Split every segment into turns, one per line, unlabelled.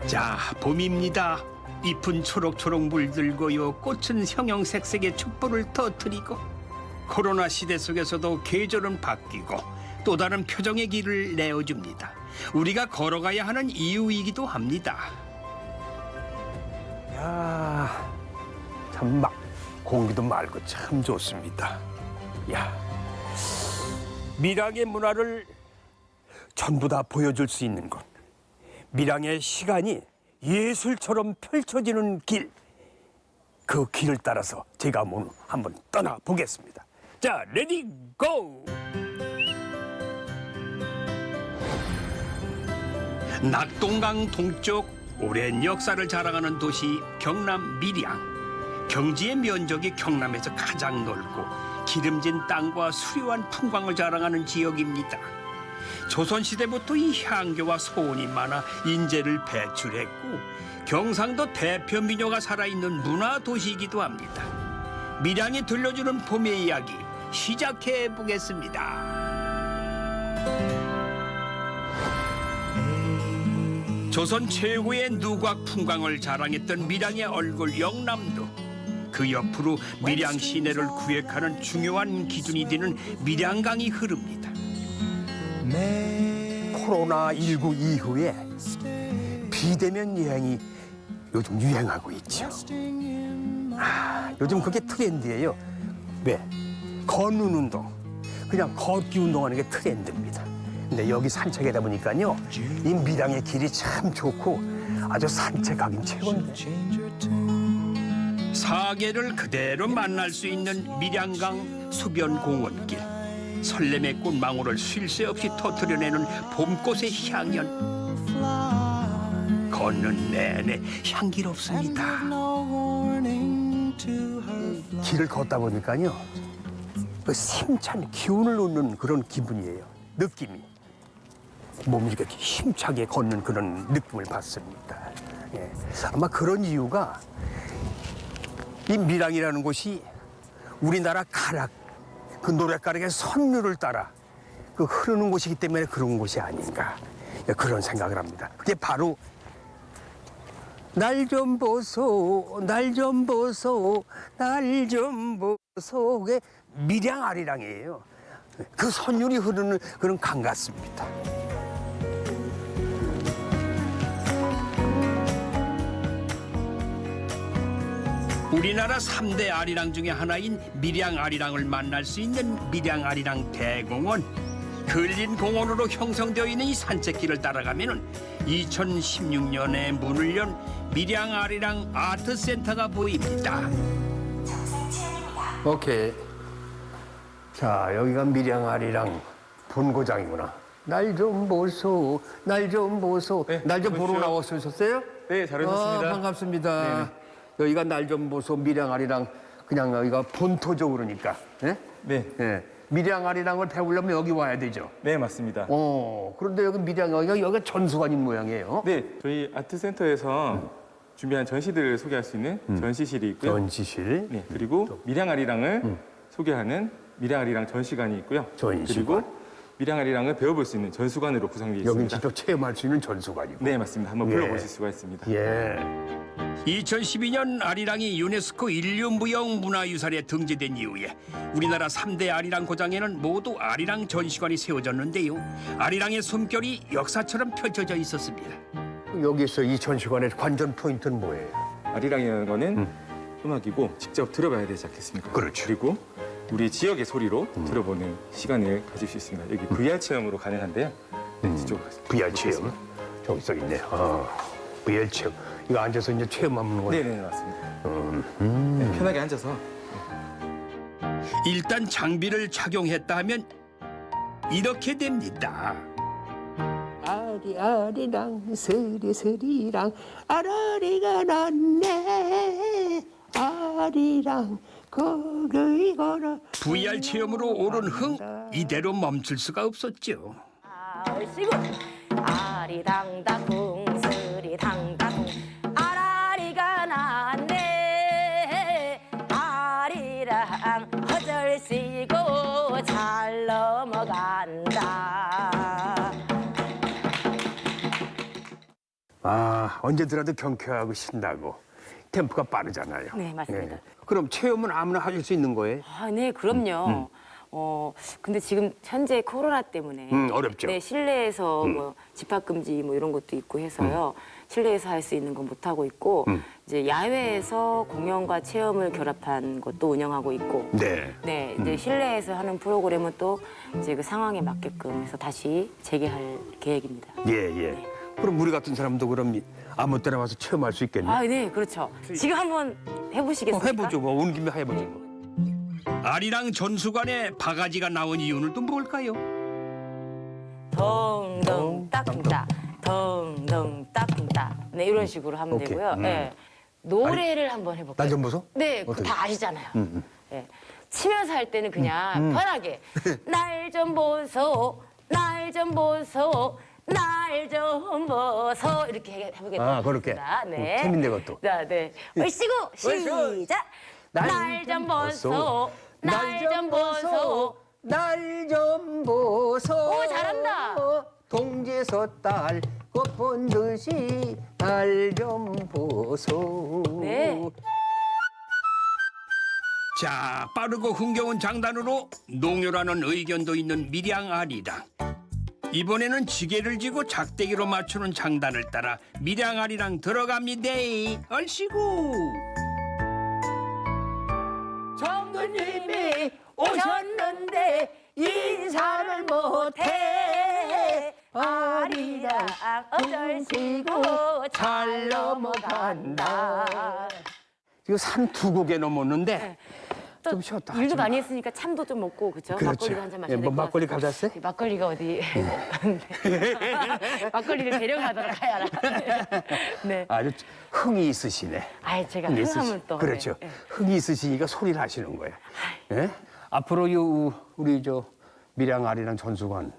자, 봄입니다. 잎은 초록초록 물들고요. 꽃은 형형색색의 촛불을 터뜨리고 코로나 시대 속에서도 계절은 바뀌고 또 다른 표정의 길을 내어줍니다. 우리가 걸어가야 하는 이유이기도 합니다.
야, 참 공기도 맑고 참 좋습니다. 야, 밀양의 문화를 전부 다 보여줄 수 있는 곳. 밀양의 시간이 예술처럼 펼쳐지는 길. 그 길을 따라서 제가 오늘 한번 떠나 보겠습니다. 자, 레디 고!
낙동강 동쪽 오랜 역사를 자랑하는 도시 경남 밀양. 경지의 면적이 경남에서 가장 넓고 기름진 땅과 수려한 풍광을 자랑하는 지역입니다. 조선시대부터 이 향교와 소원이 많아 인재를 배출했고 경상도 대표 민요가 살아있는 문화도시이기도 합니다. 밀양이 들려주는 봄의 이야기 시작해 보겠습니다. 조선 최고의 누각 풍광을 자랑했던 밀양의 얼굴 영남도. 그 옆으로 밀양 시내를 구획하는 중요한 기준이 되는 밀양강이 흐릅니다.
코로나19 이후에 비대면 여행이 요즘 유행하고 있죠. 요즘 그게 트렌드예요. 왜? 걷는 운동. 그냥 걷기 운동하는 게 트렌드입니다. 근데 여기 산책하다 보니까요, 이 밀양의 길이 참 좋고 아주 산책하긴 최고인데.
사계를 그대로 만날 수 있는 밀양강 수변공원길. 설렘의 꽃망울을 쉴 새 없이 터뜨려내는 봄꽃의 향연. 걷는 내내 향기롭습니다.
길을 걷다 보니까요, 그 힘찬 기운을 얻는 그런 기분이에요. 느낌이. 몸이 이렇게 힘차게 걷는 그런 느낌을 받습니다. 예. 아마 그런 이유가 이 밀양이라는 곳이 우리나라 가락, 그 노랫가락의 선율을 따라 그 흐르는 곳이기 때문에 그런 곳이 아닌가, 그런 생각을 합니다. 그게 바로 날 좀 보소, 날 좀 보소, 날 좀 보소의 밀양 아리랑이에요. 그 선율이 흐르는 그런 강 같습니다.
우리나라 3대 아리랑 중에 하나인 밀양 아리랑을 만날 수 있는 밀양 아리랑 대공원. 근린 공원으로 형성되어 있는 이 산책길을 따라가면은 2016년에 문을 연 밀양 아리랑 아트센터가 보입니다.
오케이. 자, 여기가 밀양 아리랑 본고장이구나. 날 좀 보소, 날 좀 보소.
네,
날 좀 보러
오십시오.
나오셨어요?
네, 잘 오셨습니다.
반갑습니다.
네네.
여기가 날 좀 보소 밀양 아리랑, 그냥 여기가 본토죠 그러니까. 예?
네,
예. 밀양 아리랑을 배우려면 여기 와야 되죠.
네 맞습니다.
그런데 여기 밀양 여기가 전수관인 모양이에요.
네, 저희 아트센터에서 준비한 전시들을 소개할 수 있는 전시실이 있고요.
전시실.
네, 그리고 밀양아리랑을 소개하는 밀양아리랑 전시관이 있고요.
전시관.
그리고 밀양아리랑을 배워볼 수 있는 전수관으로 구성되어
여긴
있습니다.
직접 체험할 수 있는 전수관이고.
네, 맞습니다. 한번
예.
불러보실 수가 있습니다.
예.
2012년 아리랑이 유네스코 인류무형 문화유산에 등재된 이후에 우리나라 3대 아리랑 고장에는 모두 아리랑 전시관이 세워졌는데요. 아리랑의 숨결이 역사처럼 펼쳐져 있었습니다.
여기서 이 전시관의 관전 포인트는 뭐예요?
아리랑이라는 거는 음악이고 직접 들어봐야 되지 않겠습니까?
그렇죠.
그리고 우리 지역의 소리로 들어보는 시간을 가질 수 있습니다. 여기 VR 체험으로 가능한데요. 네, 이쪽으로 가세요.
VR 체험. 저기 써 있네. VR 체험. 이거 앉아서 이제 체험하는 거예요.
네, 맞습니다. 네, 편하게 앉아서.
일단 장비를 착용했다 하면 이렇게 됩니다.
아리아리랑 스리스리랑 아라리가 났네. 아리랑 거기 걸어.
VR 체험으로 오른 흥 이대로 멈출 수가 없었죠.
얼씨구 아리당다쿵 스리당다쿵 아라리가 났네. 아리랑 허절시고 잘 넘어간다.
아, 언제 들어도 경쾌하고 신나고 템포가 빠르잖아요.
네, 맞습니다.
그럼 체험은 아무나 하실 수 있는 거예요?
아, 네, 그럼요. 근데 지금 현재 코로나 때문에
어렵죠.
네, 실내에서 뭐 집합 금지 뭐 이런 것도 있고 해서요. 실내에서 할 수 있는 건 못 하고 있고 이제 야외에서 공연과 체험을 결합한 것도 운영하고 있고
네.
네, 이제 실내에서 하는 프로그램은 또 이제 그 상황에 맞게끔 해서 다시 재개할 계획입니다.
예. 그럼 우리 같은 사람도 그럼 아무 때나 와서 체험할 수 있겠네.
아, 네, 그렇죠. 지금 한번 해보시겠습니까?
해보죠. 뭐 온 김에 해보죠. 뭐.
아리랑 전수관에 바가지가 나온 이유는 또 뭘까요?
덩덩 따끔따 덩덩 따끔따 네 이런 식으로 하면
오케이.
되고요. 네. 노래를 한번 해볼까요?
날 좀 보소?
네, 그거
어떻게?
다 아시잖아요. 네. 치면서 할 때는 그냥 편하게 날 좀 보소, 날 좀 보소, 날 좀 보소 이렇게 해보겠습니다.
아, 그렇게.
네.
재밌네, 그것도.
네. 얼씨구 시작. 날 좀 보소, 날 좀 보소.
날 좀 보소.
오, 잘한다.
동지에서 딸 꽃본 듯이 날 좀 보소.
네.
자, 빠르고 흥겨운 장단으로 농요라는 의견도 있는 밀양 아리랑. 이번에는 지게를 쥐고 작대기로 맞추는 장단을 따라 밀양 아리랑 들어갑니다. 얼씨구.
정근님이 오셨는데 인사를 못해 아리랑 어쩔시고 잘 넘어간다.
이거 산 두 곡에 넘었는데
또
좀 쉬었다
일도
하지 마.
많이 했으니까 참도 좀 먹고 그죠?
그렇죠.
막걸리도 한잔 마셔야
예,
될
뭐
것
막걸리
같습니다.
가져왔어요?
막걸리가 어디 막걸리를 데려가도록 하여라. 네.
아주 흥이 있으시네.
아이 제가
흥이
흥하면 또
그렇죠.
네.
흥이 있으시니까 소리를 하시는 거예요. 예? 앞으로 우리 밀양 아리랑 전수관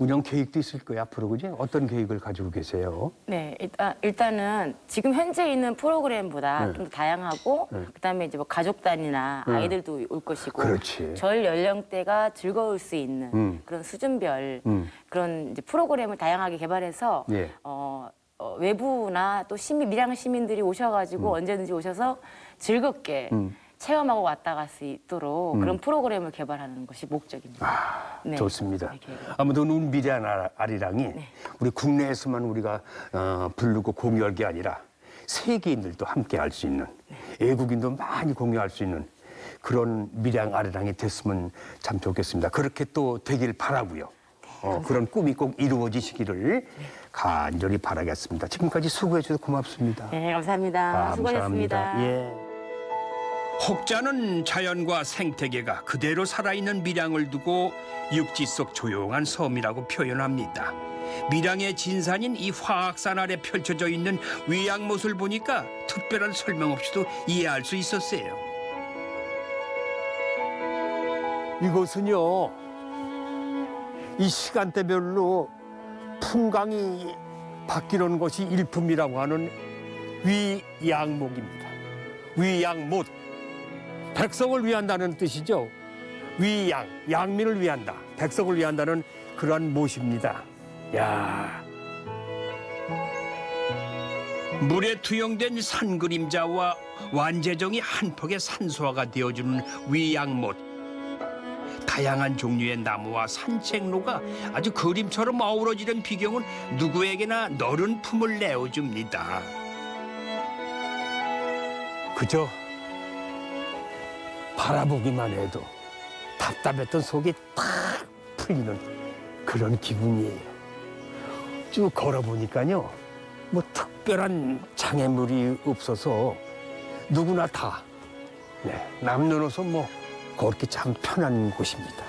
운영 계획도 있을 거예요. 앞으로 그죠? 어떤 계획을 가지고 계세요?
네, 일단은 지금 현재 있는 프로그램보다
네.
좀 더 다양하고 그다음에 이제 뭐 가족 단위나 아이들도 올 것이고
그렇지.
전 연령대가 즐거울 수 있는
음.
그런 수준별 그런 이제 프로그램을 다양하게 개발해서
예.
외부나 또 밀양 시민들이 오셔가지고 언제든지 오셔서 즐겁게 체험하고 왔다 갈 수 있도록 그런 프로그램을 개발하는 것이 목적입니다. 네.
좋습니다.
이렇게.
아무튼 우리 밀양 아리랑이 우리 국내에서만 우리가 부르고 공유할 게 아니라 세계인들도 함께 할 수 있는 외국인도 많이 공유할 수 있는 그런 밀양 아리랑이 됐으면 참 좋겠습니다. 그렇게 또 되길 바라고요. 그런 꿈이 꼭 이루어지시기를 간절히 바라겠습니다. 지금까지 수고해 주셔서 고맙습니다.
네, 감사합니다. 수고하셨습니다.
감사합니다. 예.
혹자는 자연과 생태계가 그대로 살아있는 밀양을 두고 육지 속 조용한 섬이라고 표현합니다. 밀양의 진산인 이 화악산 아래 펼쳐져 있는 위양못을 보니까 특별한 설명 없이도 이해할 수 있었어요.
이곳은요, 이 시간대별로 풍광이 바뀌는 것이 일품이라고 하는 위양목입니다. 위양못. 백성을 위한다는 뜻이죠. 위양, 양민을 위한다. 백성을 위한다는 그러한 못입니다. 야,
물에 투영된 산 그림자와 완제정이 한 폭의 산소화가 되어주는 위양못. 다양한 종류의 나무와 산책로가 아주 그림처럼 어우러지는 비경은 누구에게나 너른 품을 내어줍니다.
그저 바라보기만 해도 답답했던 속이 탁 풀리는 그런 기분이에요. 쭉 걸어보니까요, 뭐 특별한 장애물이 없어서 누구나 다 남녀노소 뭐 그렇게 참 편한 곳입니다.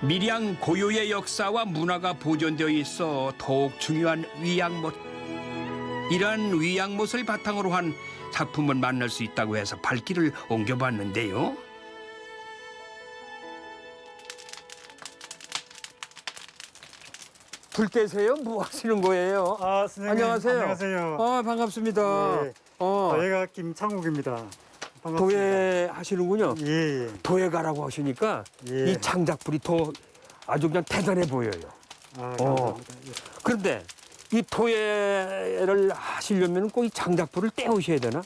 밀양 고유의 역사와 문화가 보존되어 있어 더욱 중요한 위양못. 이러한 위양못을 바탕으로 한 작품을 만날 수 있다고 해서 발길을 옮겨봤는데요.
불 떼세요? 뭐 하시는 거예요?
아, 선생님.
안녕하세요.
안녕하세요.
반갑습니다.
네. 도예가 김창욱입니다. 반갑습니다.
도예 하시는군요.
예, 예.
도예가라고 하시니까
예.
이 창작불이 더 아주 그냥 대단해 보여요.
감사합니다. 예.
그런데 이 도예를 하시려면 꼭 이 장작불을 떼우셔야 되나?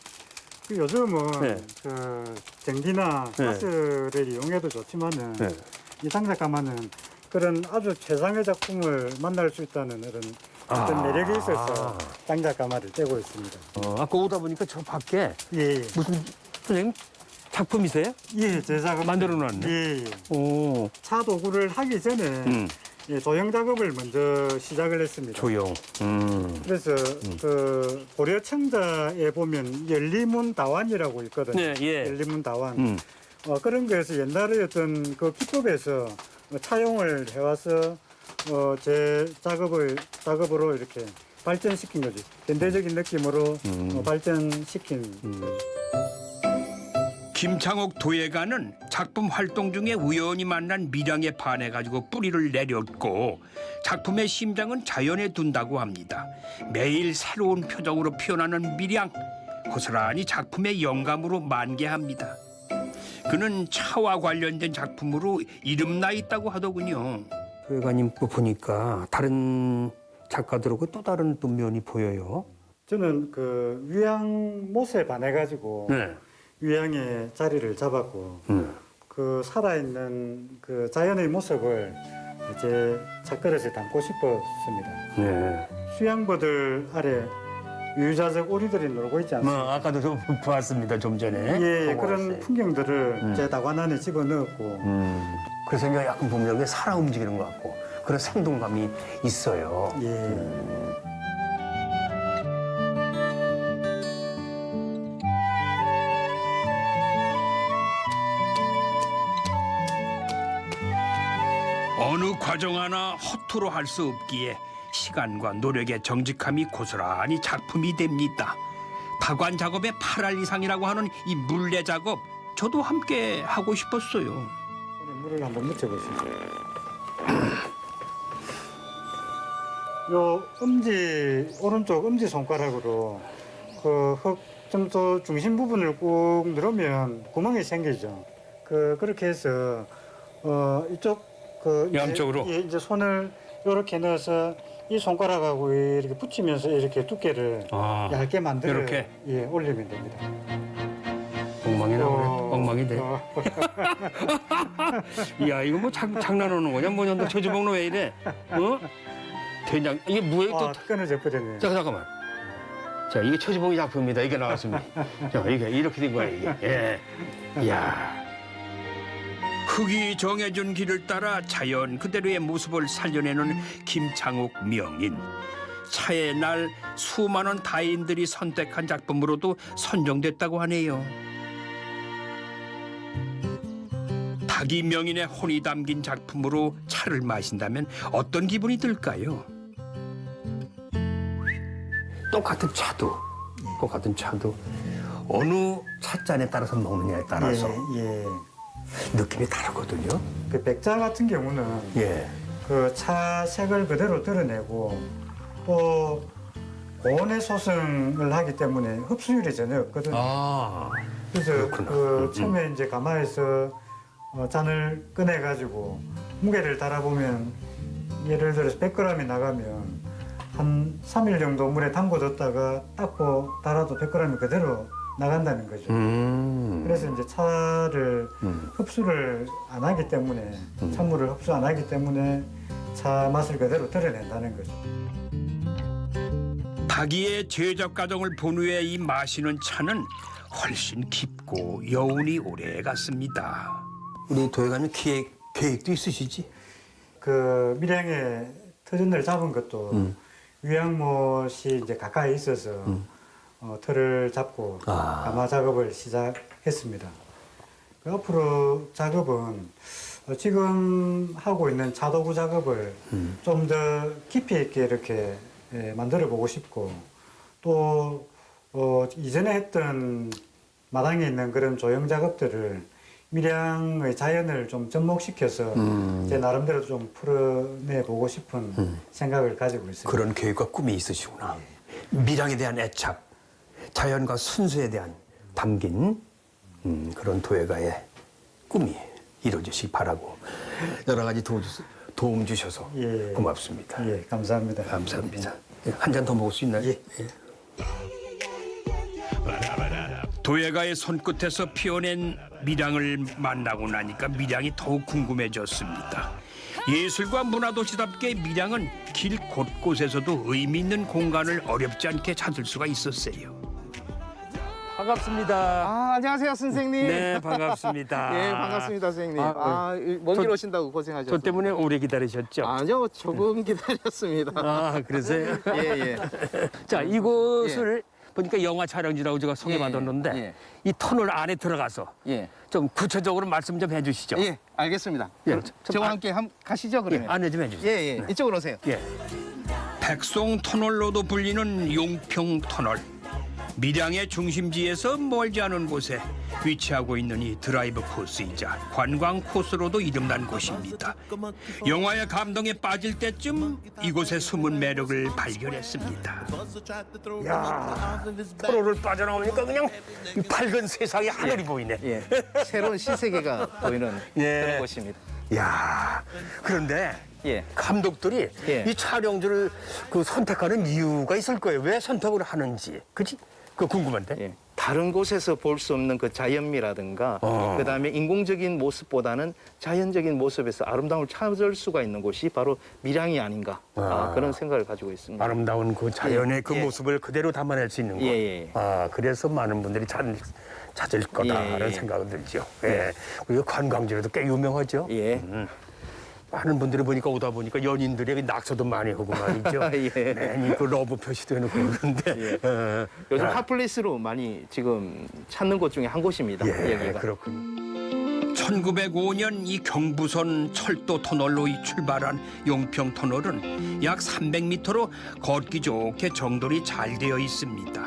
그 요즘은
네.
그 전기나
네.
가스를 이용해도 좋지만은
네.
이 장작가마는 그런 아주 최상의 작품을 만날 수 있다는 그런 어떤 매력이 있어서 장작가마를 떼고 있습니다.
아까 오다 보니까 저 밖에
예,
무슨 선생님 작품이세요?
예, 제 작업
만들어 놨네.
예, 예.
오,
차 도구를 하기 전에 예, 조형 작업을 먼저 시작을 했습니다.
조형.
그래서 그 고려 청자에 보면 열리문 다완이라고 있거든요.
네, 예.
열리문 다완. 그런 거에서 옛날에 어떤 그 기법에서 차용을 해와서 제 작업으로 이렇게 발전시킨 거지. 현대적인 느낌으로 발전시킨.
김창옥 도예가는 작품 활동 중에 우연히 만난 밀양에 반해가지고 뿌리를 내렸고 작품의 심장은 자연에 둔다고 합니다. 매일 새로운 표정으로 피어나는 밀양, 고스란히 작품의 영감으로 만개합니다. 그는 차와 관련된 작품으로 이름나 있다고 하더군요.
도예가님 거 보니까 다른 작가들하고 또 다른 또 면이 보여요.
저는 그 위양 못에 반해가지고
네.
위양의 자리를 잡았고 그 살아있는 그 자연의 모습을 제 작그릇에 담고 싶었습니다.
네.
수양버들 아래 유자적 오리들이 놀고 있지 않습니까?
아까도 좀 보았습니다. 좀 전에.
예,
보고
그런
왔어요.
풍경들을 제 다관 안에 집어넣었고
그래서 그냥 약간 보면 살아 움직이는 것 같고 그런 생동감이 있어요.
예.
어느 과정 하나 허투루 할 수 없기에 시간과 노력의 정직함이 고스란히 작품이 됩니다. 다관 작업의 8할 이상이라고 하는 이 물레 작업 저도 함께 하고 싶었어요.
손에 물을 한번 묻혀보시죠. 요 엄지 오른쪽 엄지 손가락으로 그 흙 점토 중심 부분을 꾹 누르면 구멍이 생기죠. 그렇게 해서 이쪽 그
양쪽으로?
이제 손을 이렇게 넣어서 이 손가락하고 이렇게 붙이면서 이렇게 두께를 얇게 만들어
이렇게?
예, 올리면 됩니다.
엉망이라고 그래. 엉망이 돼.
어,
야 이거 뭐 장난하는 거냐? 뭐냐? 너 저주먹노 왜 이래? 어? 된장 이게 뭐예요? 또
끊어져 버렸네요.
잠깐만. 자 이게 처지봉이 작품입니다. 이게 나왔습니다. 자 이게 이렇게 된 거야 이게. 예. 이야.
흙이 정해준 길을 따라 자연 그대로의 모습을 살려내는 김창옥 명인. 차에 날 수많은 다인들이 선택한 작품으로도 선정됐다고 하네요. 닭이 명인의 혼이 담긴 작품으로 차를 마신다면 어떤 기분이 들까요?
똑같은 차도 어느 찻잔에 따라서 먹느냐에 따라서
예.
느낌이 다르거든요.
그 백자 같은 경우는
예.
그 차 색을 그대로 드러내고 또 고온의 소승을 하기 때문에 흡수율이 전혀 없거든요.
아.
그래서
그렇구나.
그 처음에 이제 가마에서 잔을 꺼내 가지고 무게를 달아보면 예를 들어서 100g이 나가면 한 3일 정도 물에 담궈뒀다가 닦고 달아도 100g이 그대로 나간다는 거죠. 그래서 이제 차를 흡수를 안 하기 때문에 찬물을 흡수 안 하기 때문에 차 맛을 그대로 드러낸다는 거죠.
닭이의 제작 과정을 본 후에 이 마시는 차는 훨씬 깊고 여운이 오래 갔습니다.
우리 도예가님 계획도 있으시지?
그 밀양에 터전을 잡은 것도 위양못이 이제 가까이 있어서 틀을 잡고 가마 작업을 시작했습니다. 그 앞으로 작업은 지금 하고 있는 차도구 작업을 좀 더 깊이 있게 이렇게 만들어 보고 싶고 또 이전에 했던 마당에 있는 그런 조형 작업들을 밀양의 자연을 좀 접목시켜서 제 나름대로 좀 풀어내 보고 싶은 생각을 가지고 있습니다.
그런 계획과 꿈이 있으시구나. 밀양에 대한 애착, 자연과 순수에 대한 담긴 그런 도예가의 꿈이 이루어지시기 바라고 여러 가지 도움 주셔서
예.
고맙습니다.
예, 감사합니다.
감사합니다. 한 잔 더 먹을 수 있나요?
예.
도예가의 손끝에서 피어낸 밀양을 만나고 나니까 밀양이 더욱 궁금해졌습니다. 예술과 문화도시답게 밀양은 길 곳곳에서도 의미 있는 공간을 어렵지 않게 찾을 수가 있었어요.
반갑습니다.
아, 안녕하세요, 선생님.
네, 반갑습니다.
예, 반갑습니다, 선생님. 먼 길 오신다고 고생하셨어요.
저 때문에 오래 기다리셨죠?
아니요, 조금 기다렸습니다.
아, 그러세요?
예, 예.
자, 이곳을 보니까 영화 촬영지라고 제가 소개받았는데
예.
이 터널 안에 들어가서
예.
좀 구체적으로 말씀 좀 해주시죠.
예, 알겠습니다.
예,
그럼
좀
저와 함께 가시죠,
예,
그러면.
안내 좀 해주세요.
예, 예. 이쪽으로 오세요.
예.
백송 터널로도 불리는 용평 터널. 밀양의 중심지에서 멀지 않은 곳에 위치하고 있는 이 드라이브 코스이자 관광 코스로도 이름난 곳입니다. 영화의 감동에 빠질 때쯤 이곳의 숨은 매력을 발견했습니다.
야, 터널을 빠져나오니까 그냥 이 밝은 세상의 하늘이 보이네.
예. 새로운 신세계가 보이는
예.
그런 곳입니다.
야, 그런데
예.
감독들이
예.
이 촬영지를 선택하는 이유가 있을 거예요. 왜 선택을 하는지, 그렇지? 그 궁금한데.
예. 다른 곳에서 볼 수 없는 그 자연미라든가 그다음에 인공적인 모습보다는 자연적인 모습에서 아름다움을 찾을 수가 있는 곳이 바로 밀양이 아닌가 그런 생각을 가지고 있습니다.
아름다운 그 자연의
예,
그
예.
모습을 그대로 담아낼 수 있는 곳.
예, 예.
아, 그래서 많은 분들이 찾을 거다라는
예, 예.
생각이 들죠. 예. 그리고 관광지로도 꽤 유명하죠.
예.
많은 분들이 보니까 오다 보니까 연인들이 낙서도 많이 하고 말이죠.
예.
괜히 그 러브 표시도 해놓고 그러는데.
요즘
야,
핫플레이스로 많이 지금 찾는 곳 중에 한 곳입니다.
예,
여기가.
그렇군요.
1905년 이 경부선 철도 터널로 출발한 용평 터널은 약 300m로 걷기 좋게 정돈이 잘 되어 있습니다.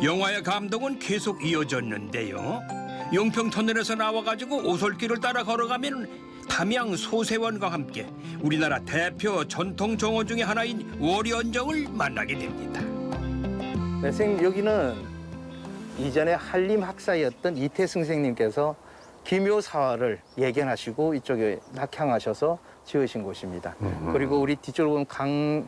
영화의 감동은 계속 이어졌는데요. 용평 터널에서 나와가지고 오솔길을 따라 걸어가면 담양 소세원과 함께 우리나라 대표 전통 정원 중에 하나인 월연정을 만나게 됩니다.
네, 선생님 여기는 이전에 한림 학사였던 이태승 선생님께서 기묘사화를 예견하시고 이쪽에 낙향하셔서 지으신 곳입니다. 그리고 우리 뒤쪽으로 보면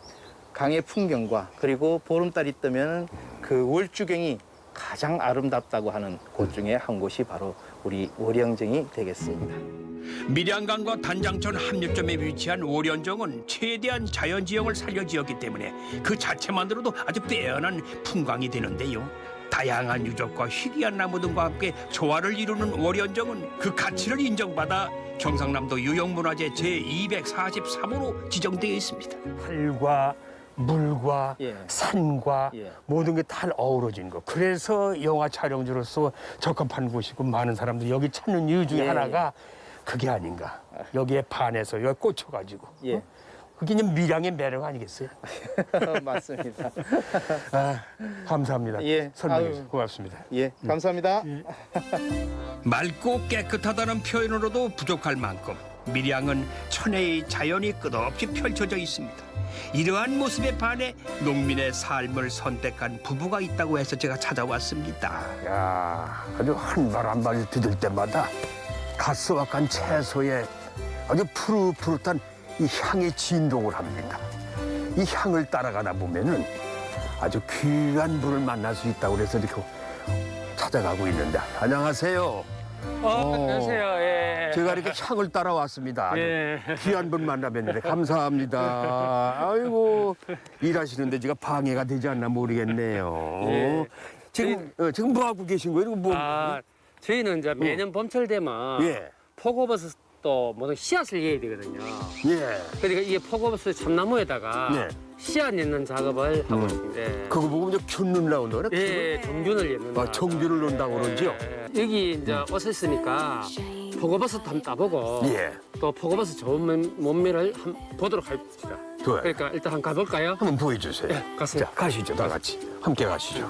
강의 풍경과 그리고 보름달이 뜨면 그 월주경이 가장 아름답다고 하는 곳 중에 한 곳이 바로 우리 월영정이 되겠습니다.
밀양강과 단장천 합류점에 위치한 월연정은 최대한 자연지형을 살려 지었기 때문에 그 자체만으로도 아주 빼어난 풍광이 되는데요. 다양한 유적과 희귀한 나무 등과 함께 조화를 이루는 월연정은 그 가치를 인정받아 경상남도 유형문화재 제243호로 지정되어 있습니다.
달과 물과
예.
산과
예.
모든 게 다 어우러진 거. 그래서 영화 촬영지로서 적합한 곳이고 많은 사람들이 여기 찾는 이유 중에
예.
하나가 그게 아닌가. 여기에 반해서 여기 꽂혀가지고.
예.
그게 이제 밀양의 매력 아니겠어요?
맞습니다.
아, 감사합니다.
예.
설명해
아유.
주셔서 고맙습니다.
예, 감사합니다.
맑고 깨끗하다는 표현으로도 부족할 만큼 밀양은 천혜의 자연이 끝없이 펼쳐져 있습니다. 이러한 모습에 반해 농민의 삶을 선택한 부부가 있다고 해서 제가 찾아왔습니다.
야, 아주 한 발 한 발 디딜 때마다 가스왁한 채소에 아주 푸릇푸릇한 이 향이 진동을 합니다. 이 향을 따라가다 보면은 아주 귀한 분을 만날 수 있다고 그래서 이렇게 찾아가고 있는데. 안녕하세요.
안녕하세요. 예.
제가 이렇게 향을 따라왔습니다. 아주
예.
귀한 분 만나뵀는데 감사합니다. 아이고 일하시는데 제가 방해가 되지 않나 모르겠네요.
예.
지금 뭐 하고 계신 거예요? 뭐?
저희는 이제 매년 봄철 되면
예.
포고버섯도 모든 씨앗을 내야 되거든요.
예.
그러니까 이게 포고버섯 참나무에다가
네.
씨앗 내는 작업을 하고 있는데
그거 보고 이제 균을 나온다 그래?
예, 정균을 내는다.
아, 정균을 넣는다고 그러죠?
여기 이제 오셨으니까 포고버섯 한번 따보고
예.
또 포고버섯 좋은 몸매를 한번 보도록 합시다.
좋아요.
그러니까 일단 한번 가볼까요?
한번 보여주세요.
예, 갔습니다.
자, 가시죠, 다 같이. 함께 가시죠.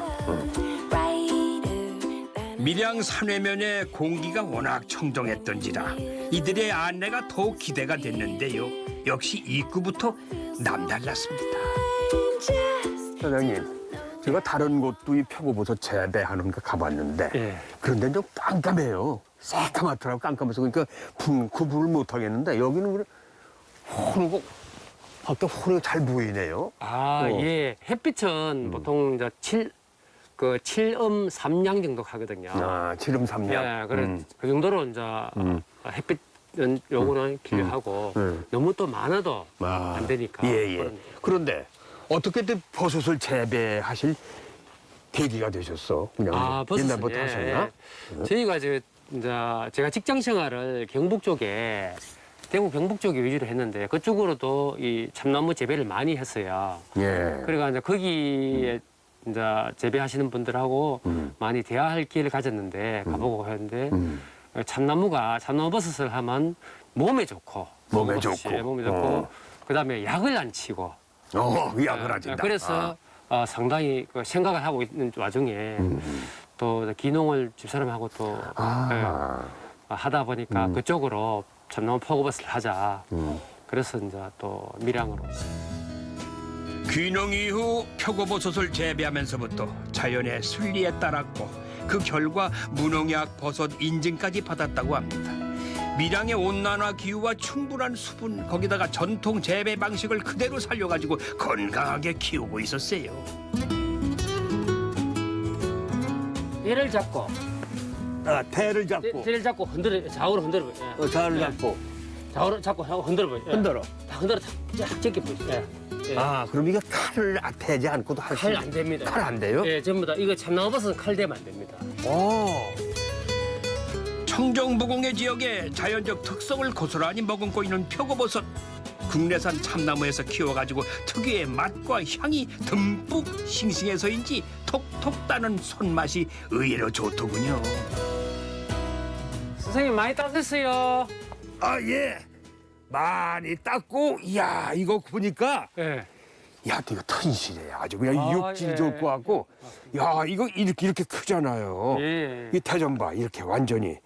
밀양 산회면의 공기가 워낙 청정했던지라 이들의 안내가 더욱 기대가 됐는데요. 역시 입구부터 남달랐습니다.
사장님, 제가 다른 곳도 이 표고버섯 재배하는 거 가봤는데
예.
그런데 좀 깜깜해요. 새카맣더라고 깜깜해서 그러니까 구분을 못 하겠는데 여기는 그래 호르고 밖에 호르가 잘 보이네요.
아, 예. 햇빛은 보통 이제 7음 3량 정도 가거든요.
아, 지름 삼량.
예, 그래 그 정도로 이제 햇빛은 요거는 필요하고 너무 또 많아도
아,
안 되니까.
예, 예.
그런-
그런데 어떻게든 버섯을 재배하실 계기가 되셨어? 그냥
버섯은,
옛날부터 하셨나?
저희가 이제 제가 직장 생활을 경북 쪽에 대구 경북 쪽에 위주로 했는데 그쪽으로도 이 참나무 재배를 많이 했어요.
예.
그러니까 이제 거기에 이제 재배하시는 분들하고 많이 대화할 기회를 가졌는데 가보고 했는데 참나무 버섯을 하면 몸에 좋고
몸에
버섯이
좋고.
몸에 좋고 그다음에 약을 안 치고
약을 하진다.
그래서 상당히 그 생각을 하고 있는 와중에 또 기농을 집사람하고 또 하다 보니까 그쪽으로 참나무 표고버섯을 하자. 그래서 이제 또 밀양으로.
귀농 이후 표고버섯을 재배하면서부터 자연의 순리에 따랐고 그 결과 무농약 버섯 인증까지 받았다고 합니다. 밀양의 온난화 기후와 충분한 수분 거기다가 전통 재배 방식을 그대로 살려가지고 건강하게 키우고 있었어요.
얘를 잡고
아, 대를 잡고.
얘를 잡고 좌우로 흔들어 보
자를 잡고.
좌우로 잡고 흔들어 보
흔들어.
흔들어 쫙 제껴 보세요. 예.
아, 그럼 이게 칼을 대지 않고도 할 수
칼 안 됩니다.
칼 안 돼요?
예, 전부 다 이거 참나무버섯은 칼 대면 안 됩니다.
오.
청정부공의 지역의 자연적 특성을 고스란히 머금고 있는 표고버섯. 국내산 참나무에서 키워가지고 특유의 맛과 향이 듬뿍 싱싱해서인지 톡톡 따는 손맛이 의외로 좋더군요.
선생님 많이 따셨어요.
아, 예. 많이 땄고, 이야, 이거 보니까,
예.
야, 이거 튼실해. 아주 그냥 육질
예.
좋을 것 같고, 야, 이거 이렇게 크잖아요.
예.
이 태좀 봐, 이렇게 완전히.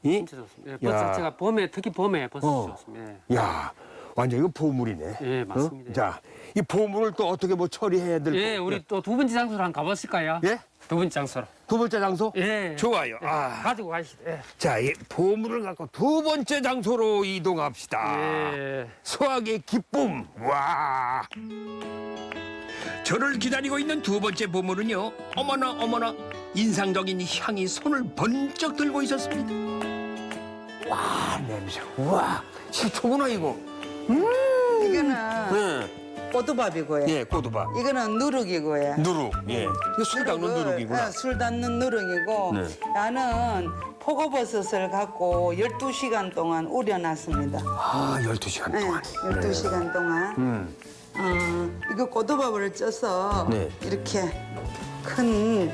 이?
진짜 좋습니다. 예, 버섯
야.
자체가 특히 봄에 버섯 좋습니다. 예.
야, 완전 이거 보물이네.
예, 맞습니다.
어? 자, 이 보물을 또 어떻게 뭐 처리해야 될
예, 우리 또 두 번째 장소로 한번 가보실까요?
예?
두 번째 장소로.
두 번째 장소?
예.
좋아요.
예,
아,
가지고 가시죠. 예.
자, 이 보물을 갖고 두 번째 장소로 이동합시다.
예.
수확의 기쁨. 와.
저를 기다리고 있는 두 번째 보물은요. 어머나 인상적인 향이 손을 번쩍 들고 있었습니다.
아, 냄새. 우와. 식초구나, 이거.
이거는
예.
꼬두밥이고요.
예, 고두밥.
이거는 누룩이고요.
누룩. 예. 이거 술 닦는 누룩이구나.
술 닿는 누룩이고
네.
나는 포고버섯을 갖고 12시간 동안 우려놨습니다.
아, 12시간
네,
동안.
12시간 동안. 이거 꼬두밥을 쪄서
네.
이렇게 큰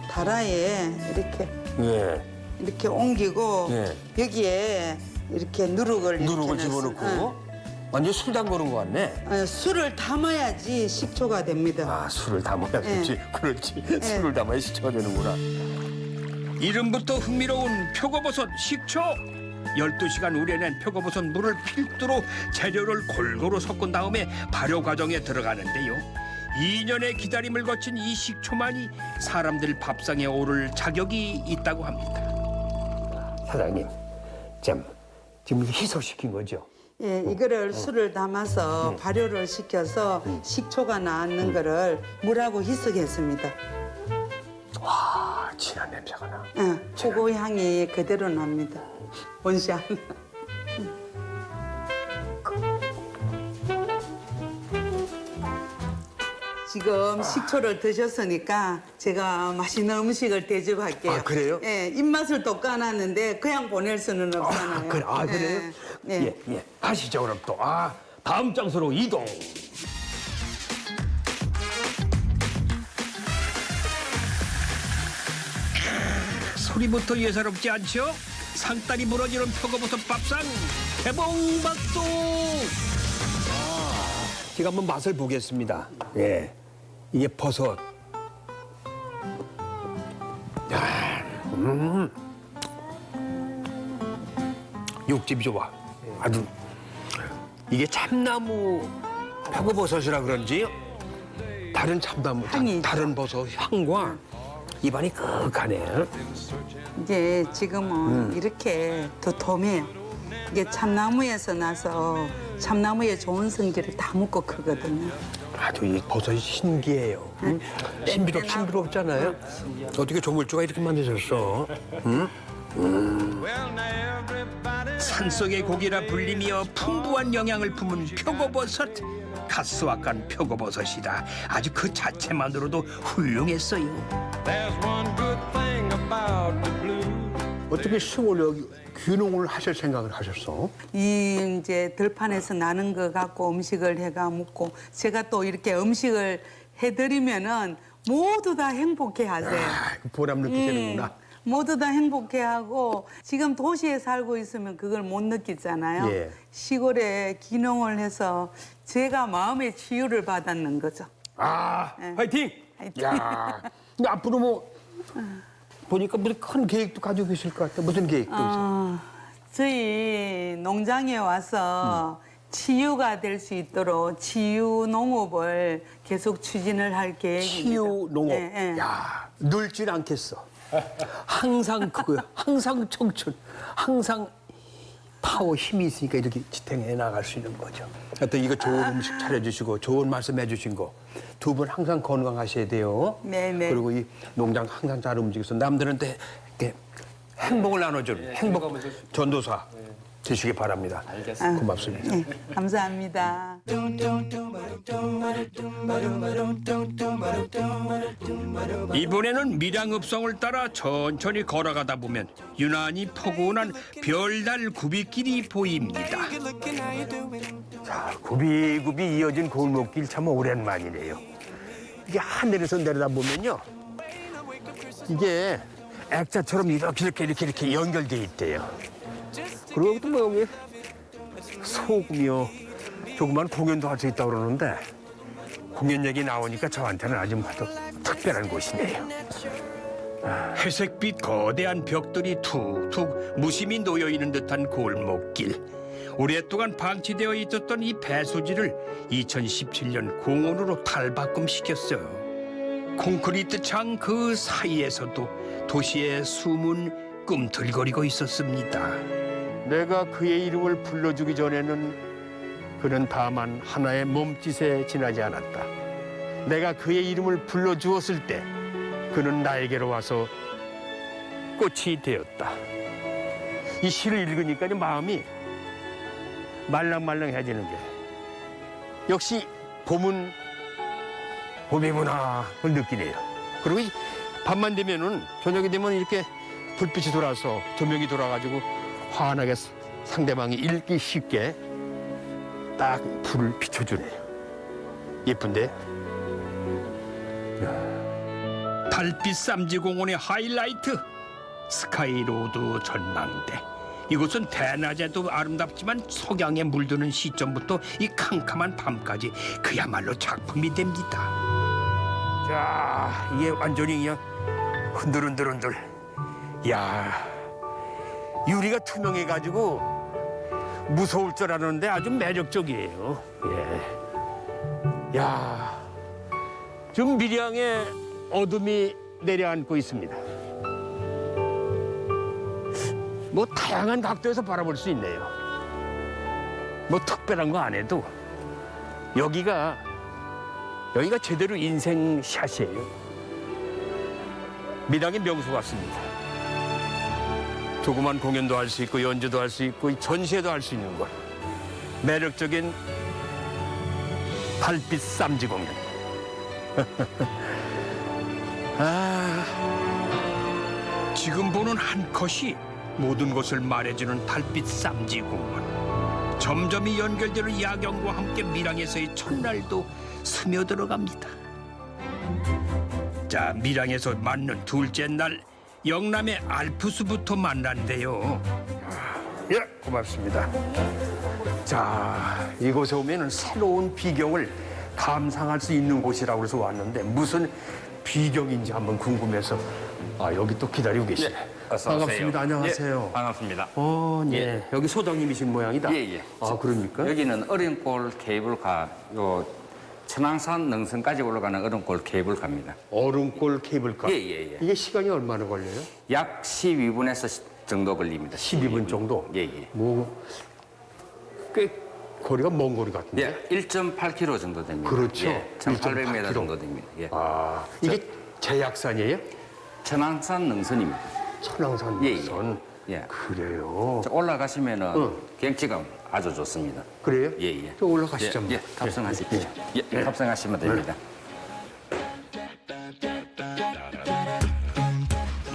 다라에
예.
이렇게 옮기고
예.
여기에 이렇게 누룩을
누룩을
이렇게
집어넣고.
넣어서,
완전 술 담그는 거 같네.
술을 담아야지 식초가 됩니다.
아, 술을 담아야지. 그렇지. 술을 담아야 식초가 되는구나.
이름부터 흥미로운 표고버섯 식초. 12시간 우려낸 표고버섯 물을 필두로 재료를 골고루 섞은 다음에 발효 과정에 들어가는데요. 2년의 기다림을 거친 이 식초만이 사람들 밥상에 오를 자격이 있다고 합니다.
사장님, 지금 희석시킨 거죠?
예, 이거를 술을 담아서 발효를 시켜서 식초가 나는 거를 물하고 희석했습니다.
와, 진한 냄새가 나.
포고 향이 그대로 납니다. 원샷. 지금 식초를 드셨으니까 제가 맛있는 음식을 대접할게요.
아, 그래요?
예, 입맛을 돋궈놨는데 그냥 보낼 수는 없잖아요.
그래요?
예.
예. 가시죠, 그럼 또. 아, 다음 장소로 이동.
소리부터 예사롭지 않죠? 상다리 무너지는 표고버섯 밥상 개봉박도.
제가 한번 맛을 보겠습니다. 예. 이게 버섯. 야, 육즙이 좋아. 아주. 이게 참나무 표고버섯이라 그런지 다른 참나무,
향이
다른 버섯 향과 입안이 그윽하네.
이제 지금은 이렇게 도톰해요. 이게 참나무에서 나서 참나무의 좋은 성질을 다 묻고 크거든요.
아주 이 버섯이 신기해요. 신비롭잖아요. 어떻게 조물주가 이렇게 만드셨어?
산속의 고기라 불리며 풍부한 영양을 품은 표고버섯. 가스왁간 표고버섯이라 아주 그 자체만으로도 훌륭했어요.
어떻게 시골 여기 귀농을 하실 생각을 하셨어?
이 이제 들판에서 나는 거 갖고 음식을 해가 먹고 제가 또 이렇게 음식을 해드리면은 모두 다 행복해하세요.
보람 느끼시는구나.
모두 다 행복해하고 지금 도시에 살고 있으면 그걸 못 느끼잖아요.
예.
시골에 귀농을 해서 제가 마음의 치유를 받았는 거죠.
화이팅!
화이팅!
야, 근데 앞으로 뭐 보니까 무슨 큰 계획도 가지고 계실 것 같아. 무슨 계획도 있어?
저희 농장에 와서 치유가 될 수 있도록 치유 농업을 계속 추진을 할 계획입니다.
치유 농업.
예, 예.
야, 늙질 않겠어. 항상 그거야. 항상 청춘. 항상 파워 힘이 있으니까 이렇게 지탱해 나갈 수 있는 거죠. 하여튼 이거 좋은 음식 차려주시고 좋은 말씀 해주신 거 두 분 항상 건강하셔야 돼요.
네네.
그리고 이 농장 항상 잘 움직여서 남들한테 이렇게 행복을 나눠주는 행복 전도사 되시기 바랍니다. 알겠습니다. 고맙습니다.
네, 감사합니다.
이번에는 밀양읍성을 따라 천천히 걸어가다 보면 유난히 포근한 별달 굽이길이 보입니다.
자, 굽이굽이 이어진 골목길 참 오랜만이네요. 이게 하늘에서 내려다보면요. 이게 액자처럼 이렇게 연결돼 있대요. 그리고 또 뭐 여기 소금이요. 조그만 공연도 할 수 있다고 그러는데 공연 얘기 나오니까 저한테는 아주 또 특별한 곳이네요.
회색빛 거대한 벽돌이 툭툭 무심히 놓여있는 듯한 골목길. 오랫동안 방치되어 있었던 이 배수지를 2017년 공원으로 탈바꿈시켰어요. 콘크리트 창 그 사이에서도 도시의 숨은 꿈틀거리고 있었습니다.
내가 그의 이름을 불러주기 전에는 그는 다만 하나의 몸짓에 지나지 않았다. 내가 그의 이름을 불러주었을 때 그는 나에게로 와서 꽃이 되었다. 이 시를 읽으니까 마음이 말랑말랑해지는 게 역시 봄은 봄이구나 그걸 느끼네요. 그리고 이 밤만 되면은 저녁이 되면 이렇게 불빛이 돌아서 조명이 돌아가지고 환하게 상대방이 읽기 쉽게 딱 불을 비춰주네요. 예쁜데?
달빛 쌈지공원의 하이라이트 스카이로드 전망대. 이곳은 대낮에도 아름답지만 석양에 물드는 시점부터 이 캄캄한 밤까지 그야말로 작품이 됩니다.
자, 이게 완전히 그냥 흔들흔들. 야, 유리가 투명해가지고 무서울 줄 알았는데 아주 매력적이에요. 예. 야, 지금 밀양에 어둠이 내려앉고 있습니다. 뭐 다양한 각도에서 바라볼 수 있네요. 뭐 특별한 거 안 해도 여기가 제대로 인생 샷이에요. 밀양의 명소 같습니다. 조그만 공연도 할 수 있고 연주도 할 수 있고 전시회도 할 수 있는 곳. 매력적인 달빛 쌈지 공연.
지금 보는 한 컷이 모든 것을 말해주는 달빛 쌈지공원. 점점이 연결되는 야경과 함께 밀양에서의 첫날도 스며들어갑니다. 자, 밀양에서 맞는 둘째 날 영남의 알프스부터 만난대요.
예, 고맙습니다. 자, 이곳에 오면 새로운 비경을 감상할 수 있는 곳이라고 해서 왔는데 무슨 비경인지 한번 궁금해서 여기 또 기다리고 계시네.
어서
반갑습니다.
오세요.
안녕하세요.
예, 반갑습니다.
네. 여기 소장님이신 모양이다.
예.
그러니까?
여기는 어린골 케이블카, 요 천왕산 능선까지 올라가는 어린골 케이블카입니다.
얼음골 케이블카.
예.
이게 시간이 얼마나 걸려요?
약 12분에서 정도 걸립니다.
12분 정도?
예, 예.
뭐, 꽤 거리가 먼 거리 같은데?
예, 1.8km 정도 됩니다.
그렇죠.
예, 1,800m
1.8km.
정도 됩니다. 예.
아, 이게 제약산이에요?
천왕산 능선입니다.
천왕산
예, 예.
능선.
예.
그래요.
저 올라가시면은
응.
경치가 아주 좋습니다.
그래요?
예, 예.
저 올라가시죠.
예, 예, 탑승하십시오. 예, 탑승하시면 됩니다.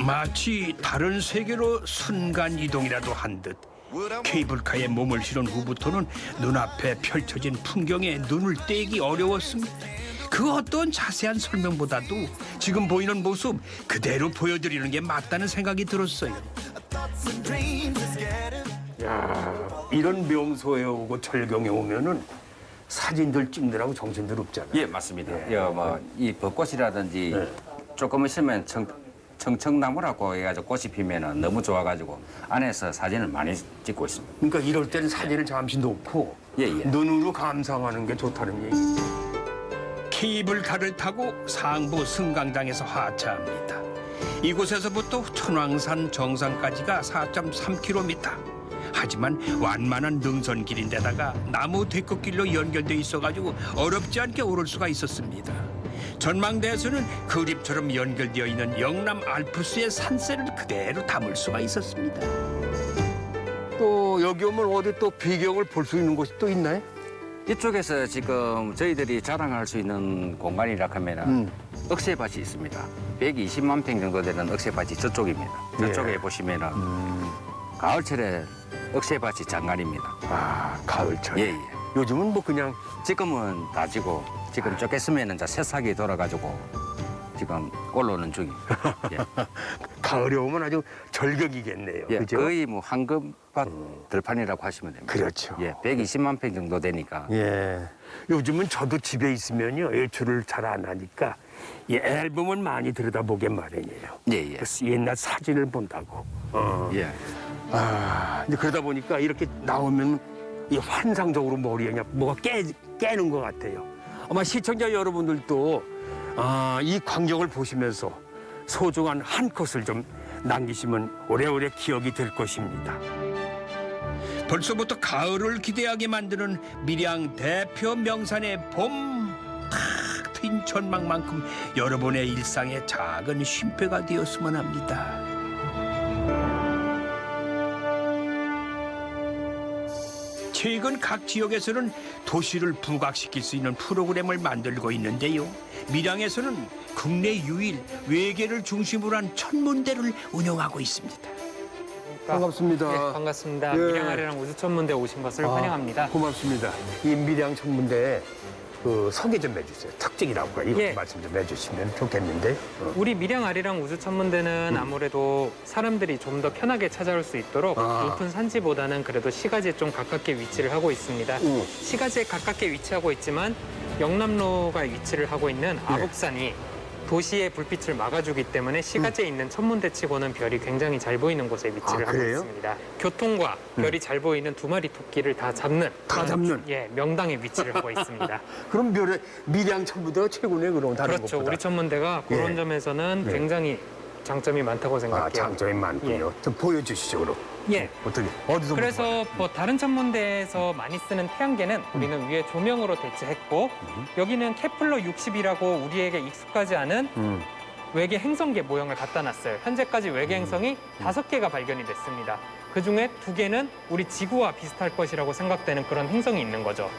마치 다른 세계로 순간 이동이라도 한 듯 케이블카에 몸을 실은 후부터는 눈앞에 펼쳐진 풍경에 눈을 떼기 어려웠습니다. 그 어떤 자세한 설명보다도 지금 보이는 모습 그대로 보여드리는 게 맞다는 생각이 들었어요.
야, 이런 명소에 오고 절경에 오면은 사진들 찍느라고 정신들 없잖아요.
예, 맞습니다. 이 벚꽃이라든지 조금 있으면 청청나무라고 해가지고 꽃이 피면은 너무 좋아가지고 안에서 사진을 많이 찍고 있습니다.
그러니까 이럴 때는 사진을 잠시 놓고
예, 예.
눈으로 감상하는 게 좋다는 얘기.
케이블카를 타고 상부 승강장에서 하차합니다. 이곳에서부터 천왕산 정상까지가 4.3km. 하지만 완만한 능선길인데다가 나무 데크길로 연결돼 있어가지고 어렵지 않게 오를 수가 있었습니다. 전망대에서는 그림처럼 연결되어 있는 영남 알프스의 산세를 그대로 담을 수가 있었습니다.
또 여기 오면 어디 또 비경을 볼 수 있는 곳이 또 있나요?
이쪽에서 지금 저희들이 자랑할 수 있는 공간이라 하면은 억새밭이 있습니다. 120만 평 정도 되는 억새밭이 저쪽입니다. 저쪽에 보시면은 가을철에 억새밭이 장관입니다.
아, 가을철.
예, 예.
요즘은 뭐 그냥
지금은 다지고 지금 쫓겼으면은 이제 새싹이 돌아가지고 지금 올라오는 중입니다. 예.
가을에 오면 아주 절경이겠네요.
예,
그죠?
거의 뭐 황금밭 들판이라고 하시면 됩니다.
그렇죠.
예, 120만 평 정도 되니까.
예. 요즘은 저도 집에 있으면요 외출을 잘 안 하니까 이 앨범을 많이 들여다보게 마련이에요.
예, 예.
그래서 옛날 사진을 본다고.
예.
아, 근데 그러다 보니까 이렇게 나오면 이 환상적으로 머리에 그냥 뭐가 깨는 것 같아요. 아마 시청자 여러분들도 이 광경을 보시면서 소중한 한 컷을 좀 남기시면 오래오래 기억이 될 것입니다.
벌써부터 가을을 기대하게 만드는 밀양 대표 명산의 봄, 탁 트인 전망만큼 여러분의 일상에 작은 쉼표가 되었으면 합니다. 최근 각 지역에서는 도시를 부각시킬 수 있는 프로그램을 만들고 있는데요. 밀양에서는 국내 유일 외계를 중심으로 한 천문대를 운영하고 있습니다.
반갑습니다.
네, 반갑습니다.
예.
밀양 아래랑 우주천문대 오신 것을 환영합니다.
고맙습니다. 이 밀양 천문대 그 소개 좀 해주세요. 특징이라고 이것도
예.
말씀 좀 해주시면 좋겠는데.
우리 밀양 아래랑 우주천문대는 아무래도 사람들이 좀 더 편하게 찾아올 수 있도록 높은 산지보다는 그래도 시가지에 좀 가깝게 위치를 하고 있습니다. 시가지에 가깝게 위치하고 있지만 영남로가 위치를 하고 있는 아북산이 도시의 불빛을 막아주기 때문에 시가지에 있는 천문대치고는 별이 굉장히 잘 보이는 곳에 위치를 하고
그래요?
있습니다. 교통과 별이 잘 보이는 두 마리 토끼를 다 잡는
예.
명당에 위치를 하고 있습니다.
그럼 밀양 천문대가 최고네 그럼 다른
그렇죠.
것보다.
우리 천문대가 그런
예.
점에서는 굉장히 장점이 많다고 생각해요.
장점이 많군요. 좀 보여주시죠 그럼.
예.
어떻게 어디서
그래서 뭐 다른 천문대에서 많이 쓰는 태양계는 우리는 위에 조명으로 대체했고 여기는 케플러 60이라고 우리에게 익숙하지 않은 외계 행성계 모형을 갖다 놨어요. 현재까지 외계 행성이 5개가 발견이 됐습니다. 그중에 2개는 우리 지구와 비슷할 것이라고 생각되는 그런 행성이 있는 거죠.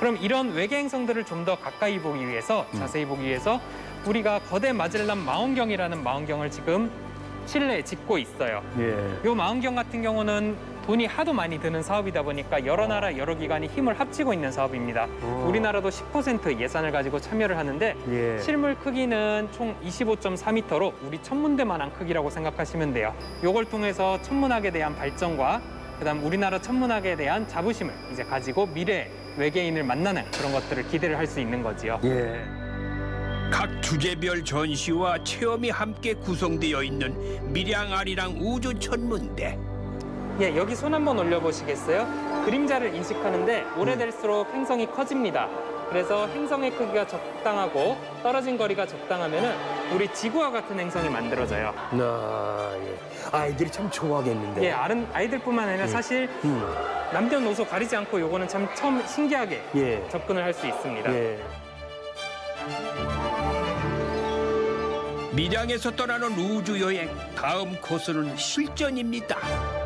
그럼 이런 외계 행성들을 좀 더 가까이 보기 위해서 자세히 보기 위해서 우리가 거대 마젤란 망원경이라는 망원경을 지금 실내에 짓고 있어요.
예.
이 망원경 같은 경우는 돈이 하도 많이 드는 사업이다 보니까 여러 나라 여러 기관이 힘을 합치고 있는 사업입니다. 우리나라도 10% 예산을 가지고 참여를 하는데
예.
실물 크기는 총 25.4m로 우리 천문대만한 크기라고 생각하시면 돼요. 이걸 통해서 천문학에 대한 발전과 그다음 우리나라 천문학에 대한 자부심을 이제 가지고 미래 외계인을 만나는 그런 것들을 기대를 할 수 있는 거지요.
예.
각 주제별 전시와 체험이 함께 구성되어 있는 밀양 아리랑 우주천문대.
예, 여기 손 한번 올려보시겠어요? 그림자를 인식하는데 오래될수록 행성이 커집니다. 그래서 행성의 크기가 적당하고 떨어진 거리가 적당하면은 우리 지구와 같은 행성이 만들어져요.
예. 아이들이 참 좋아하겠는데.
예, 아이들뿐만 아니라 사실 남녀노소 가리지 않고 요거는 참 처음 신기하게
예.
접근을 할 수 있습니다.
예.
밀양에서 떠나는 우주 여행 다음 코스는 실전입니다.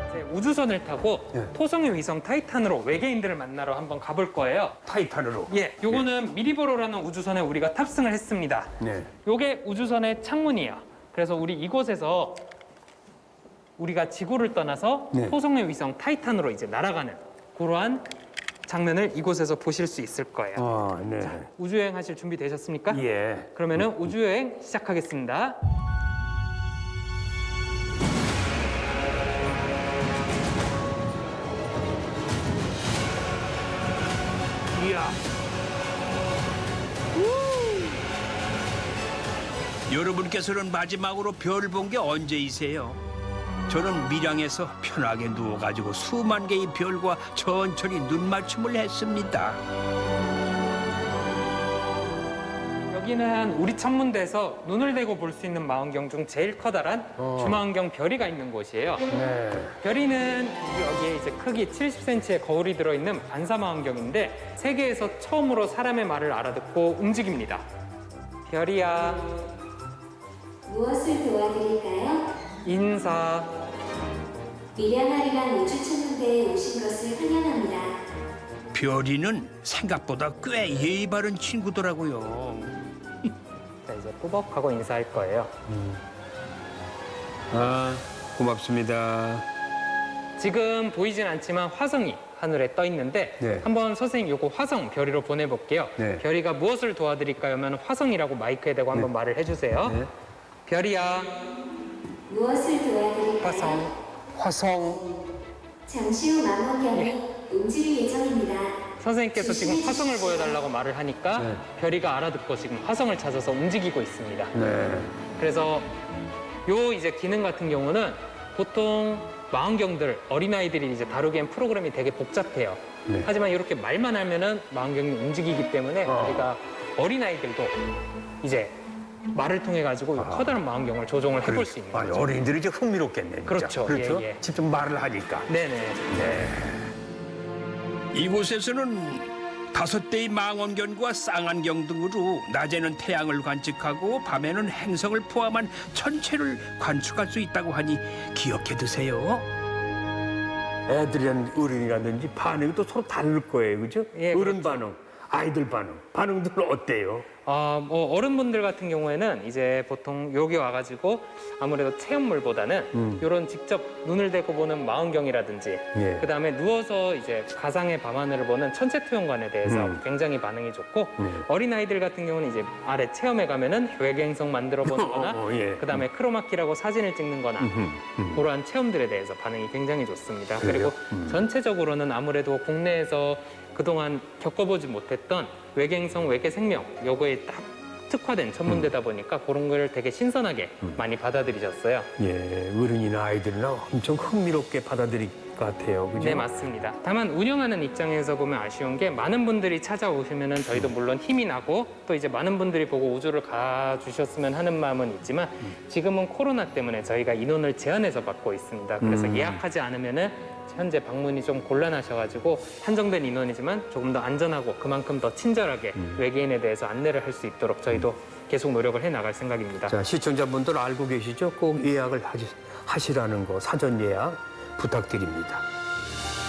이제 우주선을 타고
예.
토성의 위성 타이탄으로 외계인들을 만나러 한번 가볼 거예요.
타이탄으로.
예, 요거는 미리보로라는 우주선에 우리가 탑승을 했습니다.
네.
요게 우주선의 창문이에요. 그래서 우리 이곳에서 우리가 지구를 떠나서
네.
토성의 위성 타이탄으로 이제 날아가는 그러한 장면을 이곳에서 보실 수 있을 거예요.
아, 네.
우주여행 하실 준비 되셨습니까?
예.
그러면은 우주여행 시작하겠습니다.
이야.
여러분께서는 마지막으로 별 본 게 언제이세요? 저는 밀양에서 편하게 누워가지고 수만 개의 별과 천천히 눈맞춤을 했습니다.
여기는 우리 천문대에서 눈을 대고 볼 수 있는 망원경 중 제일 커다란 주망원경 별이가 있는 곳이에요.
네.
별이는 여기에 이제 크기 70cm의 거울이 들어있는 반사망원경인데 세계에서 처음으로 사람의 말을 알아듣고 움직입니다. 별이야,
무엇을 도와드릴까요?
인사.
밀양아리랑 우주천문대에 오신 것을 환영합니다.
별이는 생각보다 꽤 예의 바른 친구더라고요.
자, 이제 꾸벅하고 인사할 거예요.
아, 고맙습니다.
지금 보이진 않지만 화성이 하늘에 떠 있는데
네.
한번 선생님 요거 화성 별이로 보내볼게요.
네.
별이가 무엇을 도와드릴까요? 하면 화성이라고 마이크에 대고 한번 말을 해주세요.
네.
별이야,
무엇을 도와드릴까요?
화성.
화성.
잠시 후 망원경이 움직일 예정입니다.
선생님께서 지금 화성을 보여달라고 말을 하니까
네.
별이가 알아듣고 지금 화성을 찾아서 움직이고 있습니다.
네.
그래서 요 이제 기능 같은 경우는 보통 망원경들 어린아이들이 이제 다루기엔 프로그램이 되게 복잡해요.
네.
하지만 이렇게 말만 하면은 망원경이 움직이기 때문에 우리가 어린아이들도 이제 말을 통해 가지고 커다란 망원경을 조종을 해볼 수 있는
아니,
거죠.
어린이들이 이제 흥미롭겠네. 진짜.
그렇죠.
그렇죠.
예, 예.
직접 말을 하니까.
네네.
이곳에서는 5대의 망원경과 쌍안경 등으로 낮에는 태양을 관측하고 밤에는 행성을 포함한 전체를 관측할 수 있다고 하니 기억해 두세요.
애들이란 어른이라든지 반응이 또 서로 다를 거예요, 그죠?
예,
어른 반응, 아이들 반응들은 어때요?
뭐 어른분들 같은 경우에는 이제 보통 여기 와가지고 아무래도 체험물보다는 이런 직접 눈을 대고 보는 망원경이라든지
예.
그다음에 누워서 이제 가상의 밤하늘을 보는 천체투영관에 대해서 굉장히 반응이 좋고 어린아이들 같은 경우는 이제 아래 체험에 가면은 외계행성 만들어 보는 거나
예.
그다음에 크로마키라고 사진을 찍는 거나 그러한 체험들에 대해서 반응이 굉장히 좋습니다.
그래요?
그리고 전체적으로는 아무래도 국내에서 그동안 겪어보지 못했던 외계행성, 외계 생명 요거에 딱 특화된 천문대다 보니까 그런 걸 되게 신선하게 많이 받아들이셨어요.
예, 어른이나 아이들이나 엄청 흥미롭게 받아들일 것 같아요, 그죠?
네, 맞습니다. 다만 운영하는 입장에서 보면 아쉬운 게 많은 분들이 찾아오시면은 저희도 물론 힘이 나고 또 이제 많은 분들이 보고 우주를 가주셨으면 하는 마음은 있지만 지금은 코로나 때문에 저희가 인원을 제한해서 받고 있습니다. 그래서 예약하지 않으면은 현재 방문이 좀 곤란하셔가지고 한정된 인원이지만 조금 더 안전하고 그만큼 더 친절하게 외계인에 대해서 안내를 할 수 있도록 저희도 계속 노력을 해나갈 생각입니다.
자, 시청자분들 알고 계시죠? 꼭 예약을 하시라는 거, 사전 예약 부탁드립니다.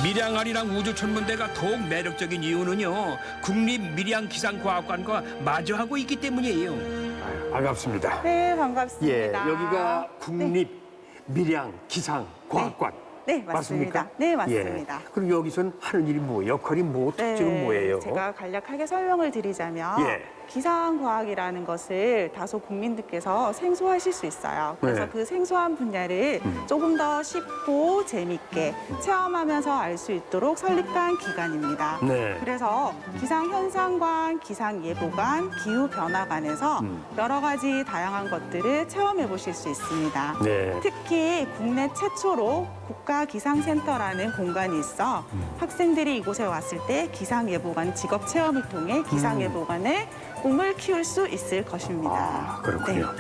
밀양아리랑 우주천문대가 더욱 매력적인 이유는요, 국립밀양기상과학관과 마주하고 있기 때문이에요.
아유, 반갑습니다.
네, 반갑습니다.
예, 여기가 국립밀양기상과학관.
네, 맞습니다.
맞습니까?
네, 맞습니다.
예. 그럼 여기서는 하는 일이 뭐, 역할이 뭐, 특징은 뭐예요?
제가 간략하게 설명을 드리자면
예.
기상과학이라는 것을 다소 국민들께서 생소하실 수 있어요. 그래서
네.
그 생소한 분야를 조금 더 쉽고 재밌게 체험하면서 알 수 있도록 설립한 기관입니다.
네.
그래서 기상현상관, 기상예보관, 기후변화관에서 여러 가지 다양한 것들을 체험해 보실 수 있습니다.
네.
특히 국내 최초로 국가기상센터라는 공간이 있어 학생들이 이곳에 왔을 때 기상예보관 직업 체험을 통해 기상예보관의 꿈을 키울 수 있을 것입니다.
그렇군요.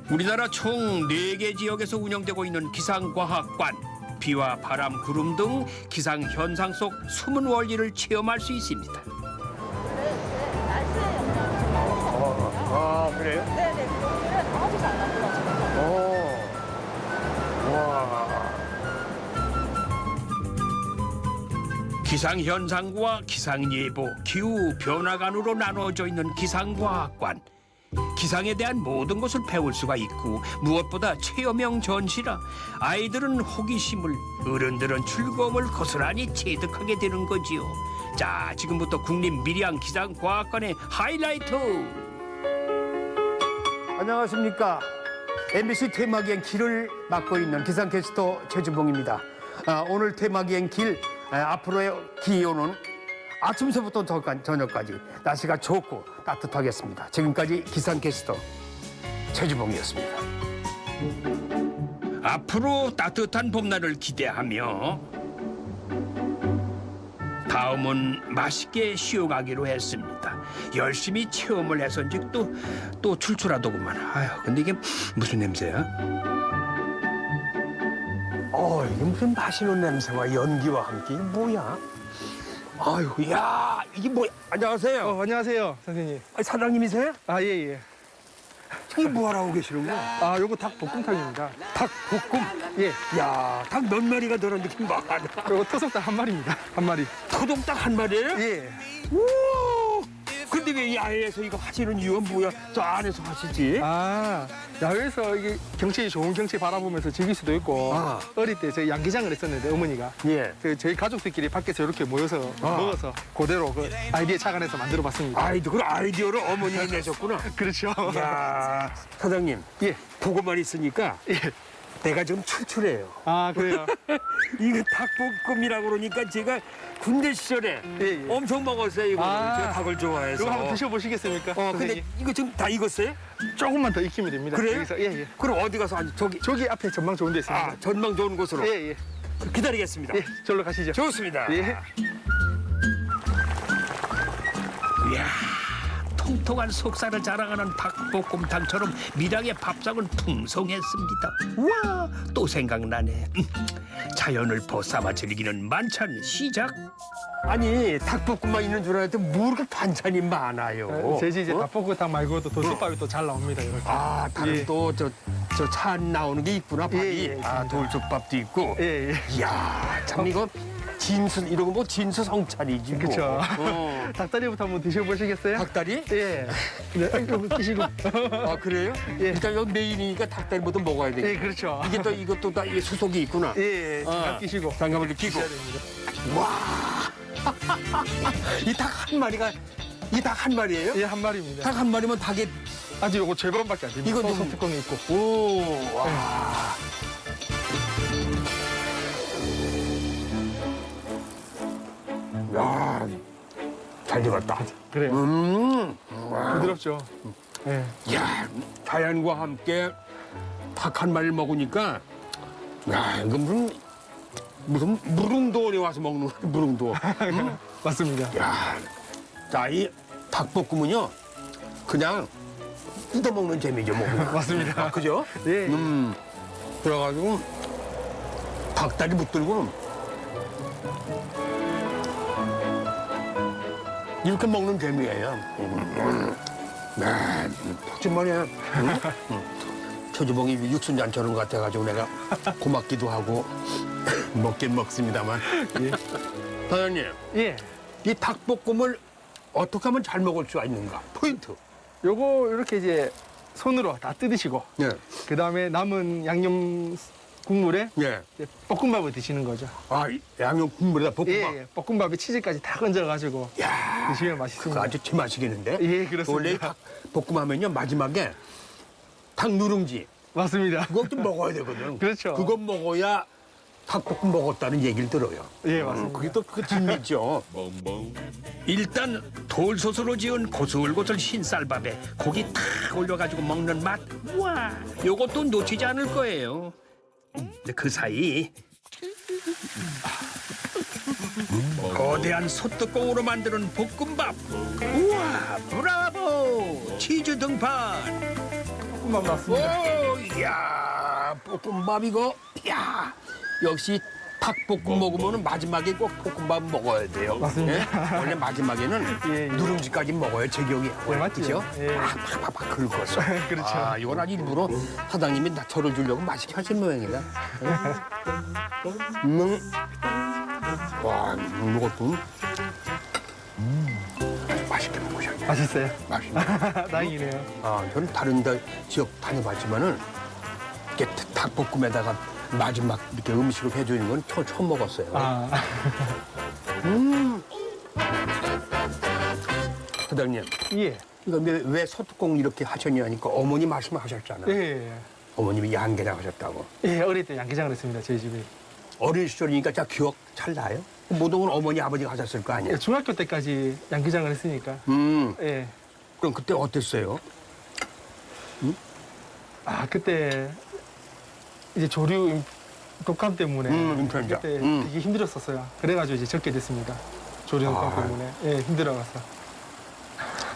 우리나라 총 4개 지역에서 운영되고 있는 기상과학관. 비와 바람, 구름 등 기상 현상 속 숨은 원리를 체험할 수 있습니다.
아, 그래요?
네네. 그러면 아주 잘 만들어져요.
와.
기상 현상과 기상 예보, 기후 변화관으로 나누어져 있는 기상과학관. 기상에 대한 모든 것을 배울 수가 있고 무엇보다 체험형 전시라 아이들은 호기심을, 어른들은 즐거움을 고스란히 체득하게 되는 거지요. 자, 지금부터 국립밀양기상과학관의 하이라이트.
안녕하십니까. MBC 테마기행 길을 맡고 있는 기상캐스터 최주봉입니다. 오늘 테마기행 길 앞으로의 기온은 아침서부터 저녁까지 날씨가 좋고 따뜻하겠습니다. 지금까지 기상캐스터 최주봉이었습니다.
앞으로 따뜻한 봄날을 기대하며 다음은 맛있게 쉬어가기로 했습니다. 열심히 체험을 해서인지 또 출출하더구만. 아휴, 근데 이게 무슨 냄새야?
이게 무슨 맛있는 냄새와 연기와 함께 이게 뭐야? 아유, 야, 이게 뭐야? 안녕하세요.
안녕하세요, 선생님.
사장님이세요?
아, 예, 예.
이게 뭐 하러 계시는 거야?
아, 요거 닭볶음탕입니다.
닭볶음?
예.
야, 닭 몇 마리가 들어간 느낌 많아.
요거 토속닭 한 마리입니다. 한 마리.
토종닭 한 마리예요?
예.
오! 근데 왜 야외에서 이거 하시는 이유가 뭐야? 저 안에서 하시지?
아, 야외에서 이게 경치, 좋은 경치 바라보면서 즐길 수도 있고, 어릴 때 저희 양기장을 했었는데, 어머니가.
예.
저희 가족들끼리 밖에서 이렇게 모여서 먹어서 그대로 그 아이디어 착안해서 만들어 봤습니다.
그 아이디어를 어머님이 내셨구나.
그렇죠.
야, 사장님.
예.
보고만 있으니까.
예.
내가 좀 출출해요.
아, 그래요?
이거 닭볶음이라고 그러니까 제가 군대 시절에 엄청 먹었어요, 이거. 제가 닭을 좋아해서.
이거 한번 드셔보시겠습니까?
근데
선생님?
이거 지금 다 익었어요?
조금만 더 익히면 됩니다.
그래요?
여기서, 예, 예.
그럼 어디 가서 앉아? 저기
앞에 전망 좋은 데 있습니다.
전망 좋은 곳으로?
예, 예.
기다리겠습니다.
예, 절로 가시죠.
좋습니다.
예.
이야, 통통한 속살을 자랑하는 닭볶음탕처럼 밀양의 밥상은 풍성했습니다. 우와, 또 생각나네. 자연을 보쌈아 즐기는 만찬 시작.
아니, 닭볶음만 있는 줄 알았더니 뭐 이렇게 반찬이 많아요?
제 이제 닭볶음탕 말고도 돌솥밥이 또 잘 나옵니다. 이렇게.
다른
예.
또 저 차 나오는 게 있구나, 밥이.
예, 예,
돌솥밥도 있고.
예, 예.
이야, 참 이거 진수, 이런 거 뭐 진수성찬이지 뭐.
그쵸. 닭다리부터 한번 드셔보시겠어요?
닭다리?
예. 네, 이거 끼시고.
그래요?
예.
일단 여기 메인이니까 닭다리부터 먹어야 되겠다.
예, 그렇죠.
이게 또 이것도 다 이게 수속이 있구나.
예, 장갑 끼시고.
장갑을 끼고. 와. 이 닭 한 마리가 이 닭 한 마리예요?
예, 한 마리입니다.
닭 한 마리면 닭에
아직 요거 절반밖에 안 됩니다.
이거
소스 뚜껑이 있고.
오. 와. 야. 잘 익었다.
그래요. 부드럽죠. 예.
야, 자연과 함께 닭 한 마리를 먹으니까 야, 이거 무슨 무릉도원에 와서 먹는 거야, 무릉도.
맞습니다.
야, 자, 이 닭볶음은요, 그냥 뜯어 먹는 재미죠, 뭐.
맞습니다.
그죠?
예.
그래가지고 닭다리 붙들고 이렇게 먹는 재미예요. 푸짐하네. 최주봉이 육순잔처럼 같아가지고 내가 고맙기도 하고 먹긴 먹습니다만.
예.
사장님,
예.
이 닭볶음을 어떻게 하면 잘 먹을 수가 있는가? 포인트.
요거 이렇게 이제 손으로 다 뜯으시고
예.
그다음에 남은 양념 국물에
예.
이제 볶음밥을 드시는 거죠.
양념 국물에다 볶음밥.
예, 예. 볶음밥에 치즈까지 다 건져가지고 드시면 맛있습니다.
그거 아주 제맛이겠는데?
예, 그렇습니다.
원래 이 닭볶음하면요, 마지막에 닭 누룽지.
맞습니다.
그것도 먹어야 되거든.
그렇죠.
그거 먹어야 닭볶음 먹었다는 얘기를 들어요.
예, 맞습니다.
그게 또 그 진미죠.
일단 돌솥으로 지은 고슬고슬 흰쌀밥에 고기 탁 올려가지고 먹는 맛. 와, 요것도 놓치지 않을 거예요. 근데 그 사이 거대한 소뚜껑으로 만드는 볶음밥. 우와, 브라보! 치즈 등판.
볶음밥 나왔습니다.
오, 이야, 볶음밥 이거, 야, 역시 닭볶음 먹으면 마지막에 꼭 볶음밥 먹어야 돼요.
맞습니다.
예? 원래 마지막에는
예.
누룽지까지 먹어요, 제 기억에.
맞죠?
그죠?
예.
팍팍팍 긁어서.
그렇죠.
아, 이건 아주 일부러 사장님이 나 저를 주려고 맛있게 하신 모양이다. 와, 이것도 맛있게 먹고 싶네.
맛있어요?
맛있네.
다행이네요.
아, 저는 다른 데 지역 다녀봤지만은 이렇게 닭볶음에다가 마지막 이렇게 음식을 해주는 건 처음 먹었어요.
아,
사장님,
예.
이거 왜 소뚜껑 이렇게 하셨냐니까 어머니 말씀하셨잖아요.
예.
어머님이 양계장 하셨다고.
예, 어릴 때 양계장을 했습니다, 저희 집에.
어린 시절이니까 자 기억 잘 나요? 모든 어머니 아버지가 하셨을 거 아니에요?
예, 중학교 때까지 양계장을 했으니까. 예.
그럼 그때 어땠어요?
아, 그때 이제 조류 독감 때문에
인플루엔자.
그때 되게 힘들었었어요. 그래가지고 이제 적게 됐습니다. 조류 독감 때문에. 예, 힘들어가서.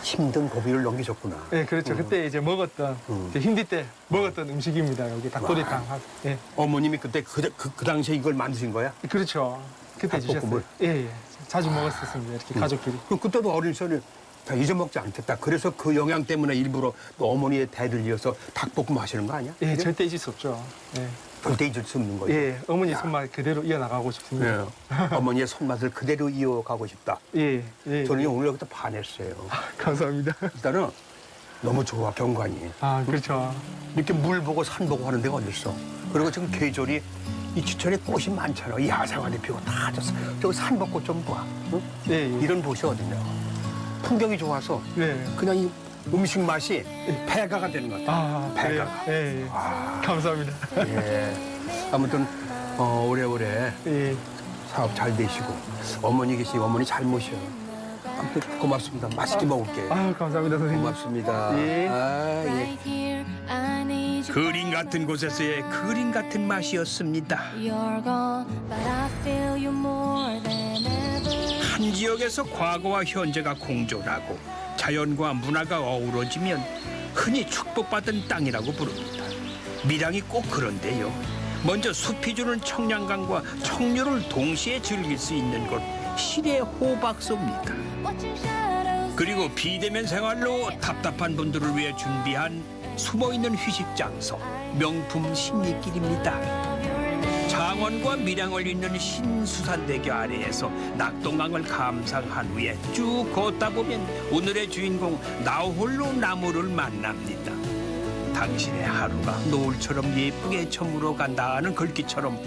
힘든 고비를 넘기셨구나.
예, 그렇죠. 그때 이제 먹었던 이제 힘들 때 먹었던 음식입니다. 여기 닭도리탕. 예.
어머님이 그때 그 당시에 이걸 만드신 거야?
그렇죠. 그때 주셨어요.
닭볶음을?
예, 예. 자주 먹었었습니다. 이렇게 가족끼리.
그럼 그때도 어린 시절에 다 잊어먹지 않겠다. 그래서 그 영향 때문에 일부러 또 어머니의 대를 이어서 닭볶음 하시는 거 아니야?
예, 절대 잊을 수 없죠. 예.
절대 잊을 수 없는 거예요.
예, 어머니 손맛 그대로 이어나가고 싶습니다.
네. 어머니의 손맛을 그대로 이어가고 싶다.
예, 예.
저는 오늘 여기서 반했어요.
감사합니다.
일단은 너무 좋아, 경관이.
아, 그렇죠.
이렇게 물 보고 산 보고 하는 데가 어딨어. 그리고 지금 계절이 이 지천에 꽃이 많잖아. 야생화도 피고 다 졌어. 저기 산벚꽃 좀 봐. 응?
예, 예.
이런 곳이 어딨냐. 풍경이 좋아서
네.
그냥 이 음식 맛이 배가가 되는 것 같아.
아,
배가가.
예, 예. 감사합니다.
예. 아무튼 오래오래
예.
사업 잘 되시고 어머니 계시고 어머니 잘 모셔. 아무튼 고맙습니다. 맛있게 먹을게요.
아유, 감사합니다, 선생님.
고맙습니다.
예.
아, 예. 그림 같은 곳에서의 그림 같은 맛이었습니다. 한 지역에서 과거와 현재가 공존하고 자연과 문화가 어우러지면 흔히 축복받은 땅이라고 부릅니다. 밀양이 꼭 그런데요. 먼저 숲이 주는 청량감과 청류를 동시에 즐길 수 있는 곳 시내 호박소입니다. 그리고 비대면 생활로 답답한 분들을 위해 준비한 숨어있는 휴식 장소 명품 신리길입니다. 창원과 밀양을 잇는 신수산대교 아래에서 낙동강을 감상한 후에 쭉 걷다 보면 오늘의 주인공 나홀로 나무를 만납니다. 당신의 하루가 노을처럼 예쁘게 저물어 간다는 글귀처럼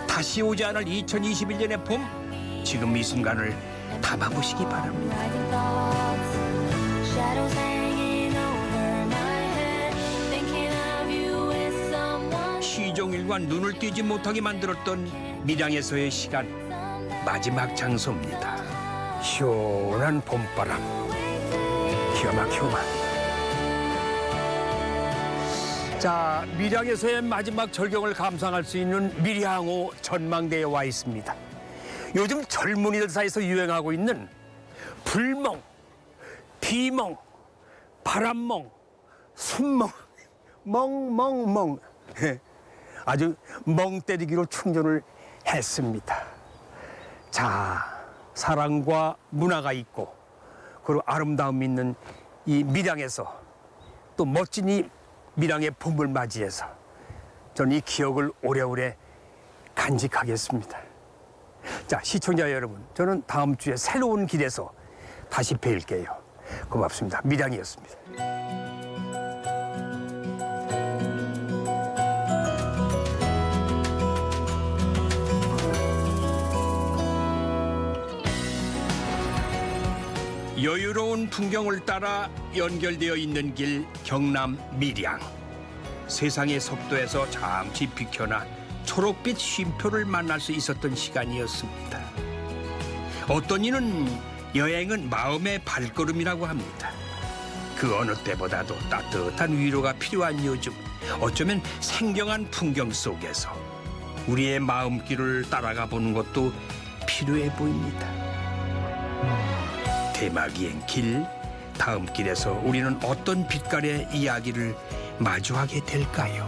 다시 오지 않을 2021년의 봄, 지금 이 순간을 담아보시기 바랍니다. 시종일관 눈을 띄지 못하게 만들었던 밀양에서의 시간, 마지막 장소입니다. 시원한 봄바람, 기가 막히구만. 자, 밀양에서의 마지막 절경을 감상할 수 있는 밀양호 전망대에 와 있습니다. 요즘 젊은이들 사이에서 유행하고 있는 불멍, 비멍, 바람멍, 순멍, 멍멍멍. 아주 멍 때리기로 충전을 했습니다. 자, 사랑과 문화가 있고 그리고 아름다움이 있는 이 밀양에서 또 멋진 이 밀양의 봄을 맞이해서 저는 이 기억을 오래오래 간직하겠습니다. 자, 시청자 여러분, 저는 다음 주에 새로운 길에서 다시 뵐게요. 고맙습니다. 밀양이었습니다. 여유로운 풍경을 따라 연결되어 있는 길 경남 밀양. 세상의 속도에서 잠시 비켜나 초록빛 쉼표를 만날 수 있었던 시간이었습니다. 어떤 이는 여행은 마음의 발걸음이라고 합니다. 그 어느 때보다도 따뜻한 위로가 필요한 요즘, 어쩌면 생경한 풍경 속에서 우리의 마음길을 따라가 보는 것도 필요해 보입니다. 대마기행 길, 다음 길에서 우리는 어떤 빛깔의 이야기를 마주하게 될까요?